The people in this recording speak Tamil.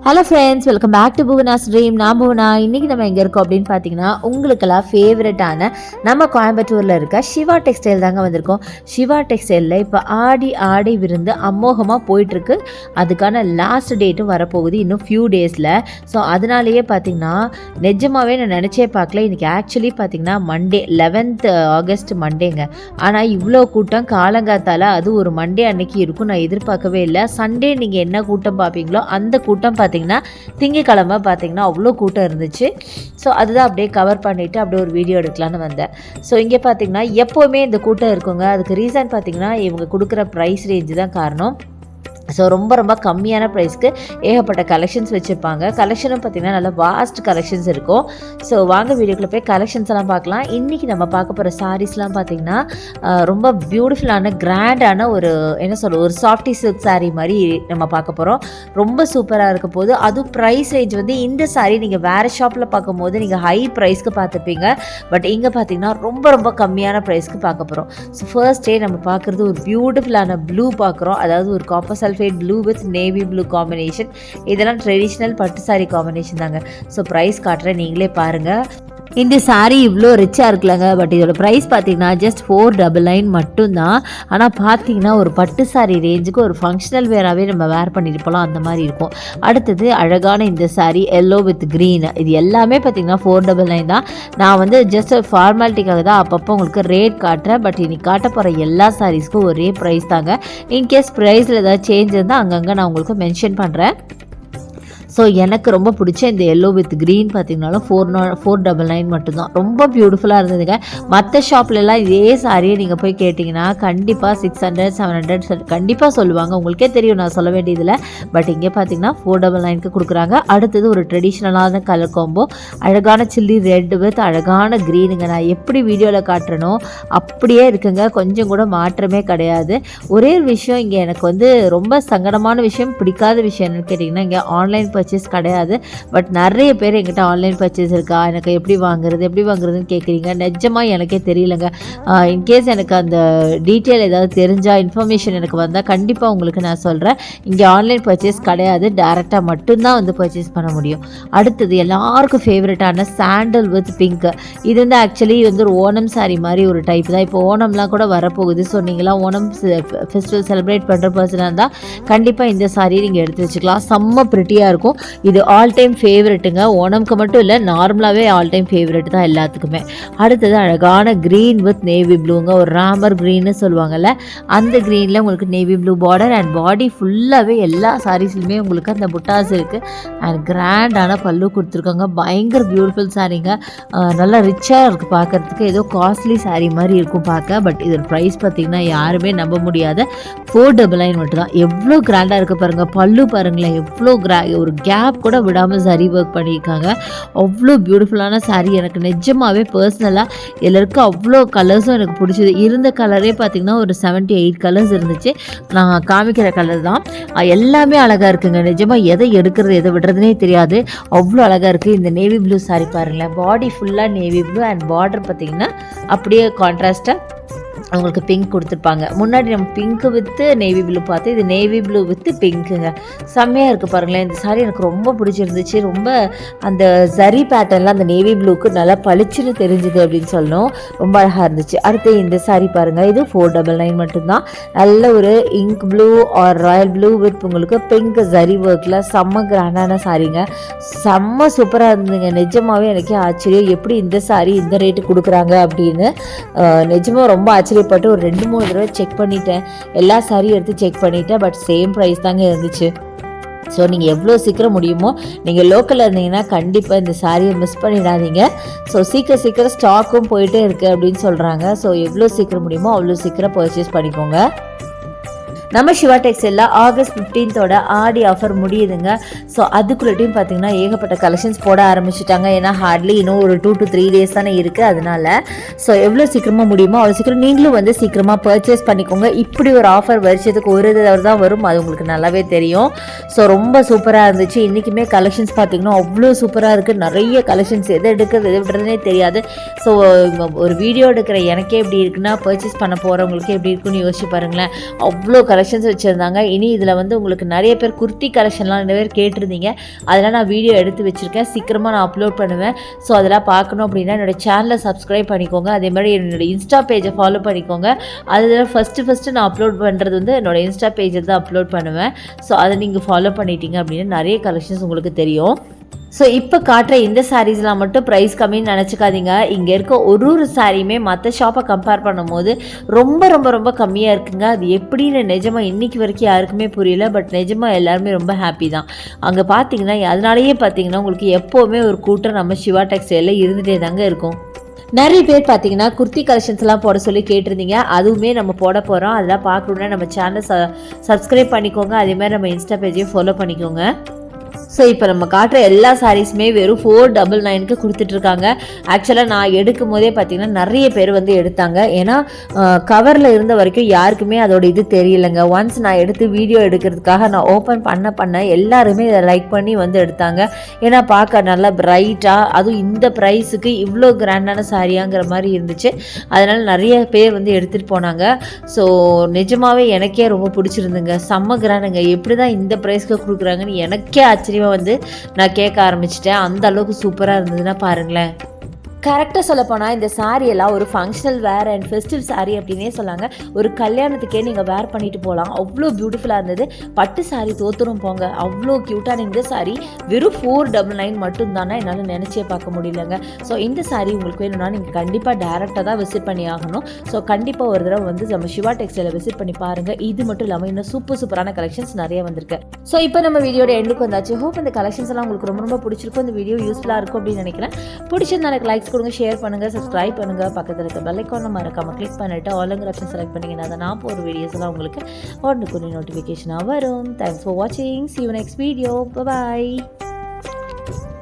Hello friends, welcome back to Bhuvana's dream. நான் புவனா. இன்றைக்கி நம்ம எங்கே இருக்கோம் அப்படின்னு பார்த்தீங்கன்னா, உங்களுக்கெல்லாம் ஃபேவரட்டான நம்ம கோயம்புத்தூரில் இருக்க சிவா டெக்ஸ்டைல் தாங்க வந்திருக்கோம். சிவா டெக்ஸ்டைலில் இப்போ ஆடி விருந்து அமோகமாக போயிட்டுருக்கு. அதுக்கான லாஸ்ட் டேட்டும் வரப்போகுது இன்னும் ஃபியூ டேஸில். ஸோ அதனாலேயே பார்த்திங்கன்னா நிஜமாகவே நான் நினச்சே பார்க்கல. இன்றைக்கி ஆக்சுவலி பார்த்திங்கன்னா மண்டே 11th ஆகஸ்ட் மண்டேங்க. ஆனால் இவ்வளோ கூட்டம் காலங்காத்தால் அது ஒரு மண்டே அன்னைக்கு இருக்கும் நான் எதிர்பார்க்கவே இல்லை. சண்டே நீங்கள் என்ன கூட்டம் பார்ப்பீங்களோ அந்த கூட்டம் பார்த்திங்கன்னா திங்கக்கிழமை பார்த்திங்கன்னா அவ்வளோ கூட்டம் இருந்துச்சு. ஸோ அதுதான் அப்படியே கவர் பண்ணிவிட்டு அப்படியே ஒரு வீடியோ எடுக்கலான்னு வந்தேன். ஸோ இங்கே பார்த்திங்கன்னா எப்போவுமே இந்த கூட்டம் இருக்குங்க. அதுக்கு ரீசன் பார்த்திங்கன்னா இவங்க கொடுக்குற ப்ரைஸ் ரேஞ்சு தான் காரணம். ஸோ ரொம்ப ரொம்ப கம்மியான ப்ரைஸ்க்கு ஏகப்பட்ட கலெக்ஷன்ஸ் வச்சுருப்பாங்க. கலெக்ஷனும் பார்த்திங்கன்னா நல்லா வாஸ்ட் கலெக்ஷன்ஸ் இருக்கும். ஸோ வாங்க வீடியோக்குள்ளே போய் கலெக்ஷன்ஸ் எல்லாம் பார்க்கலாம். இன்றைக்கி நம்ம பார்க்க போகிற சாரீஸ்லாம் பார்த்திங்கன்னா ரொம்ப பியூட்டிஃபுல்லான கிராண்டான ஒரு ஒரு சாஃப்டி சில்க் சாரீ மாதிரி நம்ம பார்க்க போகிறோம். ரொம்ப சூப்பராக இருக்க போது. அதுவும் ப்ரைஸ் ரேஞ்ச் வந்து இந்த சாரீ நீங்கள் வேறு ஷாப்பில் பார்க்கும்போது நீங்கள் ஹை ப்ரைஸ்க்கு பார்த்துப்பீங்க. பட் இங்கே பார்த்திங்கன்னா ரொம்ப ரொம்ப கம்மியான ப்ரைஸ்க்கு பார்க்க போகிறோம். ஸோ ஃபர்ஸ்ட் டே நம்ம பார்க்குறது ஒரு பியூட்டிஃபுல்லான ப்ளூ பார்க்குறோம். அதாவது ஒரு copper sulphate blue with navy blue combination. இதெல்லாம் ட்ரெடிஷ்னல் பட்டு சாரி காம்பினேஷன் தாங்க. ஸோ ப்ரைஸ் காட்டுறேன், நீங்களே பாருங்கள். இந்த சாரீ இவ்வளோ ரிச்சாக இருக்குல்லங்க. பட் இதோட ப்ரைஸ் பார்த்தீங்கன்னா ஜஸ்ட் 499 மட்டும்தான். ஆனால் பார்த்தீங்கன்னா ஒரு பட்டு சாரீ ரேஞ்சுக்கு ஒரு ஃபங்க்ஷனல் வேராகவே நம்ம வேர் பண்ணிட்டு போகலாம், அந்த மாதிரி இருக்கும். அடுத்தது அழகான இந்த சாரீ எல்லோ வித் க்ரீன். இது எல்லாமே பார்த்தீங்கன்னா 499 தான். நான் வந்து ஜஸ்ட் ஃபார்மாலிட்டிக்காக தான் அப்பப்போ உங்களுக்கு ரேட் காட்டுறேன். பட் இன்னைக்கு காட்ட போகிற எல்லா சாரீஸ்க்கும் ஒரே ப்ரைஸ் தாங்க. இன்கேஸ் ப்ரைஸில் ஏதாவது சேஞ்ச் இருந்தால் அங்கங்கே நான் உங்களுக்கு மென்ஷன் பண்ணுறேன். ஸோ எனக்கு ரொம்ப பிடிச்ச இந்த எல்லோ வித் க்ரீன் பார்த்திங்கனாலும் 499 மட்டும்தான். ரொம்ப பியூட்டிஃபுல்லாக இருந்ததுங்க. மற்ற ஷாப்லலாம் இதே சாரியை நீங்கள் போய் கேட்டிங்கன்னா கண்டிப்பாக 600 700 கண்டிப்பாக சொல்லுவாங்க. உங்களுக்கே தெரியும், நான் சொல்ல வேண்டியதில்லை. பட் இங்கே பார்த்திங்கன்னா 499க்கு கொடுக்குறாங்க. அடுத்தது ஒரு ட்ரெடிஷ்னலான கலர் காம்போ, அழகான சில்லி ரெட் வித் அழகான க்ரீனுங்க. நான் எப்படி வீடியோவில் காட்டுறனோ அப்படியே இருக்குங்க, கொஞ்சம் கூட மாற்றமே கிடையாது. ஒரே ஒரு விஷயம் இங்கே எனக்கு வந்து ரொம்ப சங்கடமான விஷயம், பிடிக்காத விஷயம் என்னன்னு கேட்டிங்கன்னா, இங்கே ஆன்லைன் பர்ச்சேஸ் கிடையாது. பட் நிறைய பேர் என்கிட்ட ஆன்லைன் பர்ச்சேஸ் இருக்கா, எனக்கு எப்படி வாங்குறதுன்னு கேட்குறீங்க. நிஜமாக எனக்கே தெரியலங்க. இன்கேஸ் எனக்கு அந்த டீட்டெயில் ஏதாவது தெரிஞ்சால், இன்ஃபர்மேஷன் எனக்கு வந்தால் கண்டிப்பாக உங்களுக்கு நான் சொல்கிறேன். இங்கே ஆன்லைன் பர்ச்சேஸ் கிடையாது, டேரெக்டாக மட்டும்தான் வந்து பர்ச்சேஸ் பண்ண முடியும். அடுத்தது எல்லாருக்கும் ஃபேவரட்டான சாண்டல் வித் பிங்க். இது வந்து ஆக்சுவலி வந்து ஒரு ஓணம் சாரீ மாதிரி ஒரு டைப் தான். இப்போ ஓணம்லாம் கூட வரப்போகுது. ஸோ நீங்களாம் ஓணம் ஃபெஸ்டிவல் செலிப்ரேட் பண்ணுற பர்சனாக இருந்தால் கண்டிப்பாக இந்த சாரீ நீங்கள் எடுத்து வச்சுக்கலாம். செம்ம ப்ரிட்டியாக இருக்கும். இது ஆல் டைம் ஃபேவரெட்டுங்க. ஓணம்க்கு மட்டும் இல்லை, நார்மலாகவே ஆல் டைம் ஃபேவரெட் தான் எல்லாத்துக்குமே. அடுத்தது அழகான க்ரீன் வித் நேவி ப்ளூங்க. ஒரு ராமர் க்ரீன்னு சொல்லுவாங்கள்ல, அந்த க்ரீனில் உங்களுக்கு navy blue border and body ஃபுல்லாகவே எல்லா சாரீஸ்லையுமே உங்களுக்கு அந்த புட்டாஸ் இருக்குது. அண்ட் கிராண்டான பல்லு கொடுத்துருக்காங்க. பயங்கர பியூட்டிஃபுல் சாரீங்க. நல்லா ரிச்சாக இருக்குது பார்க்குறதுக்கு. ஏதோ காஸ்ட்லி சாரீ மாதிரி இருக்கும் பார்க்க. பட் இதோட ப்ரைஸ் பார்த்திங்கன்னா யாருமே நம்ப முடியாத 499 மட்டும் தான். எவ்வளோ கிராண்டாக இருக்குது பாருங்கள். பல்லு பாருங்களேன், எவ்வளோ ஒரு கேப் கூட விடாமல் சரி ஒர்க் பண்ணியிருக்காங்க. அவ்வளோ பியூட்டிஃபுல்லான சாரீ. எனக்கு நிஜமாகவே பர்சனலாக இதில் இருக்க அவ்வளோ கலர்ஸும் எனக்கு பிடிச்சது. இருந்த கலரே பார்த்திங்கன்னா ஒரு 78 கலர்ஸ் இருந்துச்சு. நான் காமிக்கிற கலர் தான். எல்லாமே அழகாக இருக்குங்க. நிஜமாக எதை எடுக்கிறது எதை விடுறதுனே தெரியாது, அவ்வளோ அழகாக இருக்குது. இந்த நேவி ப்ளூ சாரீ பாருங்களேன். பாடி ஃபுல்லாக நேவி ப்ளூ அண்ட் பார்டர் பார்த்திங்கன்னா அப்படியே கான்ட்ராஸ்ட்டாக அவங்களுக்கு பிங்க் கொடுத்துருப்பாங்க. முன்னாடி நம்ம பிங்க்கு வித்து நேவி ப்ளூ பார்த்து, இது நேவி ப்ளூ வித்து பிங்க்குங்க. செம்மையாக இருக்குது பாருங்களேன். இந்த சாரீ எனக்கு ரொம்ப பிடிச்சிருந்துச்சு. ரொம்ப அந்த ஜரி பேட்டர்னில் அந்த நேவி ப்ளூக்கு நல்லா பளிச்சுன்னு தெரிஞ்சுது அப்படின்னு சொல்லணும். ரொம்ப அழகாக இருந்துச்சு. அடுத்து இந்த சாரீ பாருங்கள். இது 499 மட்டும்தான். நல்ல ஒரு ink blue or royal blue with உங்களுக்கு பிங்க் ஜரி ஒர்க்கில் செம்ம கிராண்டான சாரீங்க. செம்ம சூப்பராக இருந்ததுங்க. நிஜமாகவே எனக்கே ஆச்சரியம், எப்படி இந்த சாரீ இந்த ரேட்டு கொடுக்குறாங்க அப்படின்னு. நிஜமாக ரொம்ப ஆச்சரியப்பட்டு ஒரு 2-3 தடவை செக் பண்ணிட்டேன். எல்லா சாரியும் எடுத்து செக் பண்ணிட்டேன். பட் சேம் ப்ரைஸ் தாங்க இருந்துச்சு. ஸோ நீங்கள் எவ்வளோ சீக்கிரம் முடியுமோ, நீங்கள் லோக்கலில் இருந்தீங்கன்னா கண்டிப்பாக இந்த சாரியை மிஸ் பண்ணிடாதீங்க. ஸோ சீக்கிரம் ஸ்டாக்கும் போயிட்டே இருக்குது அப்படின்னு சொல்கிறாங்க. ஸோ எவ்வளோ சீக்கிரம் முடியுமோ அவ்வளோ சீக்கிரம் பர்ச்சேஸ் பண்ணிக்கோங்க. நம்ம சிவா டெக்ஸ்டைலில் ஆகஸ்ட் 15th ஆடி ஆஃபர் முடியுதுங்க. ஸோ அதுக்குள்ளேயும் பார்த்திங்கன்னா ஏகப்பட்ட கலெக்ஷன்ஸ் போட ஆரம்பிச்சிட்டாங்க. ஏன்னா ஹார்ட்லி இன்னும் ஒரு 2 to 3 days தானே இருக்குது. அதனால ஸோ எவ்வளோ சீக்கிரமாக முடியுமோ அவ்வளோ சீக்கிரம் நீங்களும் வந்து சீக்கிரமாக பர்ச்சேஸ் பண்ணிக்கோங்க. இப்படி ஒரு ஆஃபர் வருஷத்துக்கு ஒரு தடவை தான் வரும், அது உங்களுக்கு நல்லாவே தெரியும். ஸோ ரொம்ப சூப்பராக இருந்துச்சு. இன்றைக்குமே கலெக்ஷன்ஸ் பார்த்திங்கன்னா அவ்வளோ சூப்பராக இருக்குது. நிறைய கலெக்ஷன்ஸ் எதை எடுக்கிறது எதை விடுறதுனே தெரியாது. ஸோ ஒரு வீடியோ எடுக்கிற எனக்கே எப்படி இருக்குன்னா, பர்ச்சேஸ் பண்ண போகிறவங்களுக்கு எப்படி இருக்குன்னு யோசிச்சு பாருங்களேன். அவ்வளோ கலெக்ஷன் கலெக்ஷன்ஸ் வச்சுருந்தாங்க. இனி இதில் வந்து உங்களுக்கு நிறைய பேர் குர்த்தி கலெக்ஷன்லாம் நிறைய பேர் கேட்டிருந்தீங்க. அதெல்லாம் நான் வீடியோ எடுத்து வச்சுருக்கேன். சீக்கிரமாக நான் அப்லோட் பண்ணுவேன். ஸோ அதெல்லாம் பார்க்கணும் அப்படின்னா என்னோடய சேனலை சப்ஸ்கிரைப் பண்ணிக்கோங்க. அதே மாதிரி என்னோடய இன்ஸ்டா பேஜை ஃபாலோ பண்ணிக்கோங்க. அதில் ஃபஸ்ட்டு நான் அப்லோட் பண்ணுறது வந்து என்னோடய இன்ஸ்டா பேஜில் தான் அப்லோட் பண்ணுவேன். ஸோ அதை நீங்கள் ஃபாலோ பண்ணிட்டீங்க அப்படின்னா நிறைய கலெக்ஷன்ஸ் உங்களுக்கு தெரியும். ஸோ இப்போ காட்டுற இந்த சாரீஸ்லாம் மட்டும் ப்ரைஸ் கம்மின்னு நினச்சிக்காதீங்க. இங்கே இருக்க ஒரு சாரியுமே மற்ற ஷாப்பை கம்பேர் பண்ணும்போது ரொம்ப ரொம்ப ரொம்ப கம்மியாக இருக்குங்க. அது எப்படின்னு நிஜமாக இன்றைக்கி வரைக்கும் யாருக்குமே புரியல. பட் நிஜமாக எல்லாருமே ரொம்ப ஹாப்பி தான். அங்கே பார்த்தீங்கன்னா அதனாலேயே பார்த்தீங்கன்னா உங்களுக்கு எப்போவுமே ஒரு கூட்டம் நம்ம சிவா டெக்ஸ்டைலில் இருந்துகிட்டே தாங்க இருக்கும். நிறைய பேர் பார்த்தீங்கன்னா குர்த்தி கலெக்ஷன்ஸ்லாம் போட சொல்லி கேட்டிருந்தீங்க. அதுவுமே நம்ம போட போகிறோம். அதெல்லாம் பார்க்கணுன்னா நம்ம சேனலை சப்ஸ்கிரைப் பண்ணிக்கோங்க. அதேமாதிரி நம்ம இன்ஸ்டா பேஜையும் ஃபாலோ பண்ணிக்கோங்க. ஸோ இப்போ நம்ம காட்டுற எல்லா சாரீஸுமே வெறும் 499க்கு கொடுத்துட்ருக்காங்க. ஆக்சுவலாக நான் எடுக்கும் போதே பார்த்தீங்கன்னா நிறைய பேர் வந்து எடுத்தாங்க. ஏன்னா கவரில் இருந்த வரைக்கும் யாருக்குமே அதோட இது தெரியலைங்க. ஒன்ஸ் நான் எடுத்து வீடியோ எடுக்கிறதுக்காக நான் ஓப்பன் பண்ண எல்லாருமே இதை லைக் பண்ணி வந்து எடுத்தாங்க. ஏன்னா பார்க்க நல்லா பிரைட்டாக, அதுவும் இந்த ப்ரைஸுக்கு இவ்வளோ கிராண்டான சாரியாங்கிற மாதிரி இருந்துச்சு. அதனால் நிறைய பேர் வந்து எடுத்துகிட்டு போனாங்க. ஸோ நிஜமாகவே எனக்கே ரொம்ப பிடிச்சிருந்துங்க. செம்ம கிராண்டுங்க. எப்படி தான் இந்த ப்ரைஸ்க்கு கொடுக்குறாங்கன்னு எனக்கே ஆச்சரியமாக வந்து நான் கேட்க ஆரம்பிச்சிட்டேன். அந்த அளவுக்கு சூப்பராக இருந்ததுன்னா பாருங்களேன். கரெக்டாக சொல்லப்போனால் இந்த சாரியெல்லாம் ஒரு functional wear and festive sari அப்படின்னே சொல்லாங்க. ஒரு கல்யாணத்துக்கே நீங்கள் வேர் பண்ணிட்டு போகலாம். அவ்வளோ பியூட்டிஃபுல்லாக இருந்தது. பட்டு சாரீ தோத்துரும் போங்க. அவ்வளோ க்யூட்டான இந்த சாரீ வெறும் 499 மட்டும்தானே என்னால் நினச்சே பார்க்க முடியலங்க. ஸோ இந்த சாரீ உங்களுக்கு வேணும்னா நீங்கள் கண்டிப்பாக டேரெக்டாக தான் விசிட் பண்ணி ஆகணும். ஸோ கண்டிப்பாக ஒரு தடவை வந்து நம்ம சிவா டெக்ஸ்டைலை விசிட் பண்ணி பாருங்கள். இது மட்டும் இல்லாமல் இன்னும் சூப்பரான கலெக்ஷன்ஸ் நிறைய வந்திருக்கு. ஸோ இப்போ நம்ம வீடியோட எண்டுக்கு வந்தாச்சு. ஹோப் இந்த கலெக்ஷன்ஸ் எல்லாம் உங்களுக்கு ரொம்ப ரொம்ப பிடிச்சிருக்கும். இந்த வீடியோ யூஸ்ஃபுல்லாக இருக்கும் அப்படின்னு நினைக்கிறேன். பிடிச்சிருந்தா எனக்கு லைக்ஸ் கொடுங்க, ஷேர் பண்ணுங்கள், சப்ஸ்கிரைப் பண்ணுங்கள். பக்கத்தில் இருக்க பெல் ஐக்கானை மறக்காம கிளிக் பண்ணிவிட்டு ஆளுங்கிற ஆப்ஷன் செலக்ட் பண்ணிங்கன்னா அதை நான் போகிற வீடியோஸ் எல்லாம் உங்களுக்கு உடனுக்குடி நோட்டிஃபிகேஷனாக வரும். தேங்க்ஸ் ஃபார் வாட்சிங். See you next video. Bye bye.